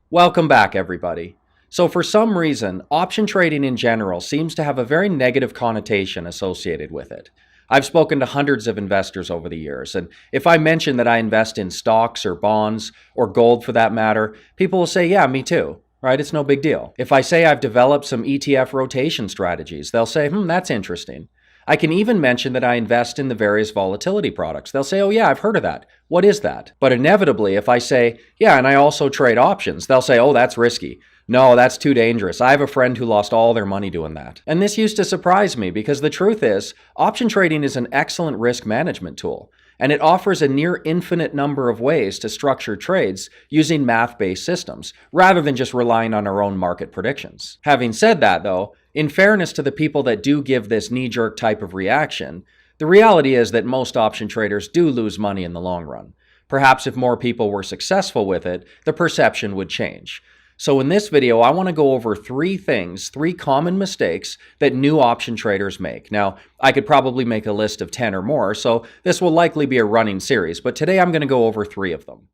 Welcome back, everybody. So, for some reason, option trading in general seems to have a very negative connotation associated with it. I've spoken to hundreds of investors over the years, and if I mention that I invest in stocks or bonds or gold for that matter, people will say, yeah, me too, right? It's no big deal. If I say I've developed some ETF rotation strategies, they'll say, that's interesting. I can even mention that I invest in the various volatility products. They'll say, oh yeah, I've heard of that. What is that? But inevitably, if I say, yeah, and I also trade options, they'll say, oh, that's risky. No, that's too dangerous. I have a friend who lost all their money doing that. And this used to surprise me because the truth is, option trading is an excellent risk management tool, and it offers a near infinite number of ways to structure trades using math-based systems, rather than just relying on our own market predictions. Having said that, though, in fairness to the people that do give this knee-jerk type of reaction, the reality is that most option traders do lose money in the long run. Perhaps if more people were successful with it, the perception would change. So in this video, I want to go over three common mistakes that new option traders make. Now, I could probably make a list of 10 or more, so this will likely be a running series, but today I'm going to go over three of them.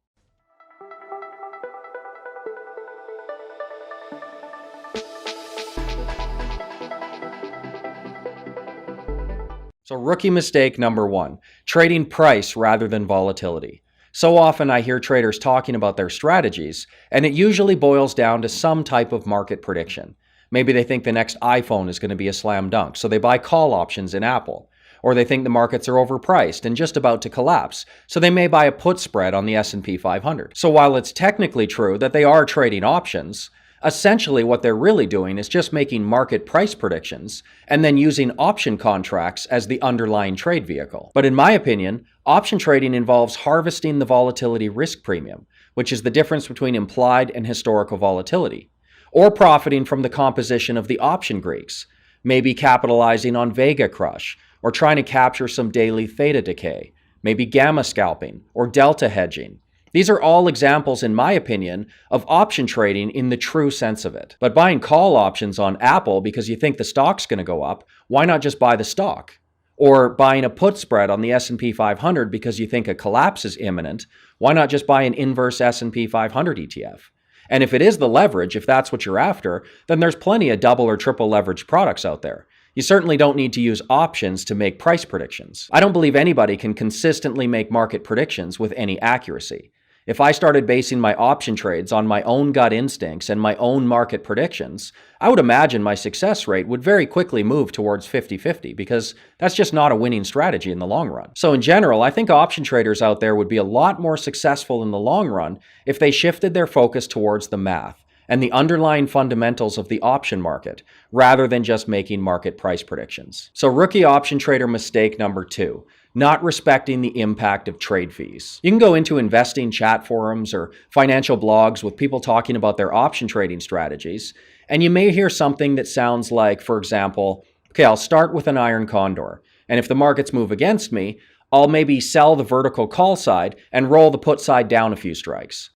So rookie mistake number one, trading price rather than volatility. So often I hear traders talking about their strategies, and it usually boils down to some type of market prediction. Maybe they think the next iPhone is going to be a slam dunk, so they buy call options in Apple. Or they think the markets are overpriced and just about to collapse, so they may buy a put spread on the S&P 500. So while it's technically true that they are trading options, essentially what they're really doing is just making market price predictions and then using option contracts as the underlying trade vehicle. But in my opinion, option trading involves harvesting the volatility risk premium, which is the difference between implied and historical volatility, or profiting from the composition of the option Greeks, maybe capitalizing on Vega crush, or trying to capture some daily theta decay, maybe gamma scalping, or delta hedging. These are all examples, in my opinion, of option trading in the true sense of it. But buying call options on Apple because you think the stock's going to go up, why not just buy the stock? Or buying a put spread on the S&P 500 because you think a collapse is imminent, why not just buy an inverse S&P 500 ETF? And if it is the leverage, if that's what you're after, then there's plenty of double or triple leveraged products out there. You certainly don't need to use options to make price predictions. I don't believe anybody can consistently make market predictions with any accuracy. If I started basing my option trades on my own gut instincts and my own market predictions, I would imagine my success rate would very quickly move towards 50-50 because that's just not a winning strategy in the long run. So in general, I think option traders out there would be a lot more successful in the long run if they shifted their focus towards the math and the underlying fundamentals of the option market, rather than just making market price predictions. So rookie option trader mistake number two, not respecting the impact of trade fees. You can go into investing chat forums or financial blogs with people talking about their option trading strategies, and you may hear something that sounds like, for example, okay, I'll start with an iron condor, and if the markets move against me, I'll maybe sell the vertical call side and roll the put side down a few strikes.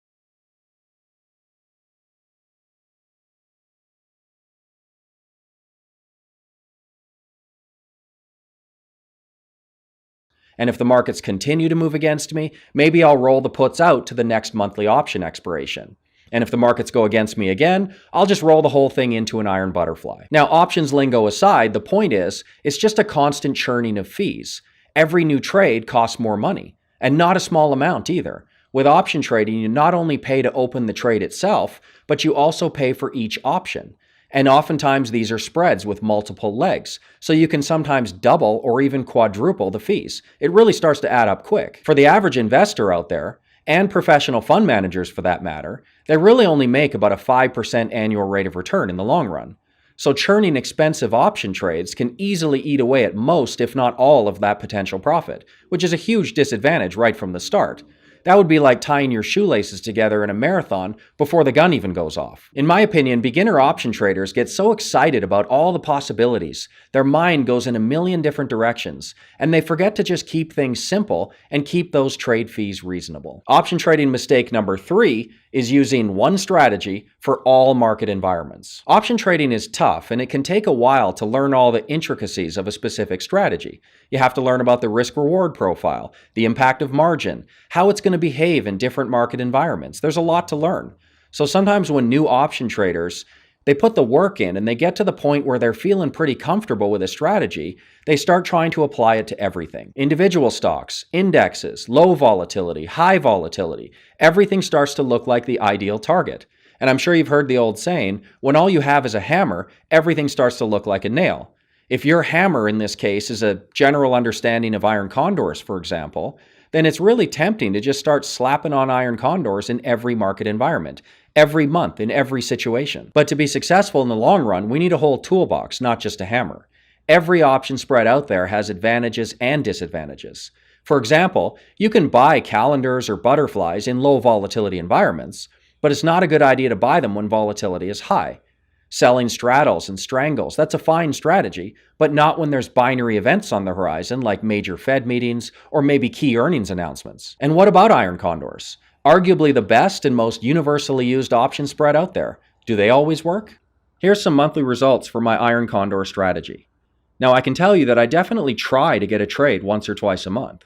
And if the markets continue to move against me, maybe I'll roll the puts out to the next monthly option expiration. And if the markets go against me again, I'll just roll the whole thing into an iron butterfly. Now, options lingo aside, the point is, it's just a constant churning of fees. Every new trade costs more money, and not a small amount either. With option trading, you not only pay to open the trade itself, but you also pay for each option. And oftentimes these are spreads with multiple legs, so you can sometimes double or even quadruple the fees. It really starts to add up quick. For the average investor out there, and professional fund managers for that matter, they really only make about a 5% annual rate of return in the long run. So churning expensive option trades can easily eat away at most, if not all, of that potential profit, which is a huge disadvantage right from the start. That would be like tying your shoelaces together in a marathon before the gun even goes off. In my opinion, beginner option traders get so excited about all the possibilities, their mind goes in a million different directions, and they forget to just keep things simple and keep those trade fees reasonable. Option trading mistake number three is using one strategy for all market environments. Option trading is tough, and it can take a while to learn all the intricacies of a specific strategy. You have to learn about the risk-reward profile, the impact of margin, how it's going to behave in different market environments. There's a lot to learn. So sometimes when new option traders, they put the work in and they get to the point where they're feeling pretty comfortable with a strategy, they start trying to apply it to everything. Individual stocks, indexes, low volatility, high volatility, everything starts to look like the ideal target. And I'm sure you've heard the old saying, when all you have is a hammer, everything starts to look like a nail. If your hammer in this case is a general understanding of iron condors, for example, then it's really tempting to just start slapping on iron condors in every market environment, every month, in every situation. But to be successful in the long run, we need a whole toolbox, not just a hammer. Every option spread out there has advantages and disadvantages. For example, you can buy calendars or butterflies in low volatility environments, but it's not a good idea to buy them when volatility is high. Selling straddles and strangles, that's a fine strategy, but not when there's binary events on the horizon like major Fed meetings or maybe key earnings announcements. And what about iron condors? Arguably the best and most universally used option spread out there. Do they always work? Here's some monthly results for my iron condor strategy. Now I can tell you that I definitely try to get a trade once or twice a month.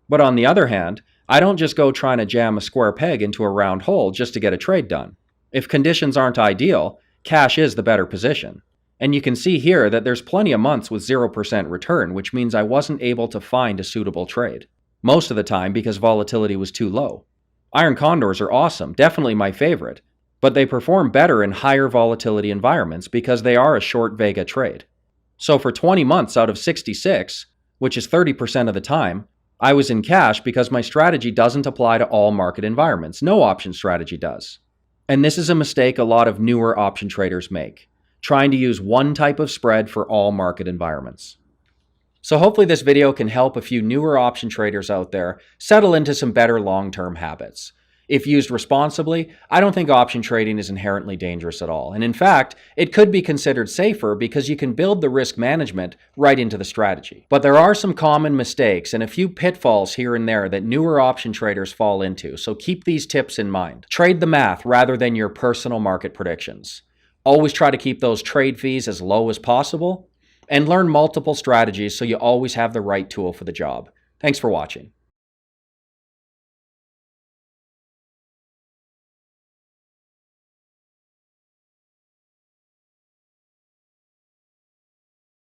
But on the other hand, I don't just go trying to jam a square peg into a round hole just to get a trade done. If conditions aren't ideal, cash is the better position. And you can see here that there's plenty of months with 0% return, which means I wasn't able to find a suitable trade. Most of the time because volatility was too low. Iron condors are awesome, definitely my favorite, but they perform better in higher volatility environments because they are a short vega trade. So for 20 months out of 66, which is 30% of the time, I was in cash because my strategy doesn't apply to all market environments. No option strategy does. And this is a mistake a lot of newer option traders make, trying to use one type of spread for all market environments. So hopefully this video can help a few newer option traders out there settle into some better long-term habits. If used responsibly, I don't think option trading is inherently dangerous at all. And in fact, it could be considered safer because you can build the risk management right into the strategy. But there are some common mistakes and a few pitfalls here and there that newer option traders fall into, so keep these tips in mind. Trade the math rather than your personal market predictions. Always try to keep those trade fees as low as possible, and learn multiple strategies so you always have the right tool for the job. Thanks for watching.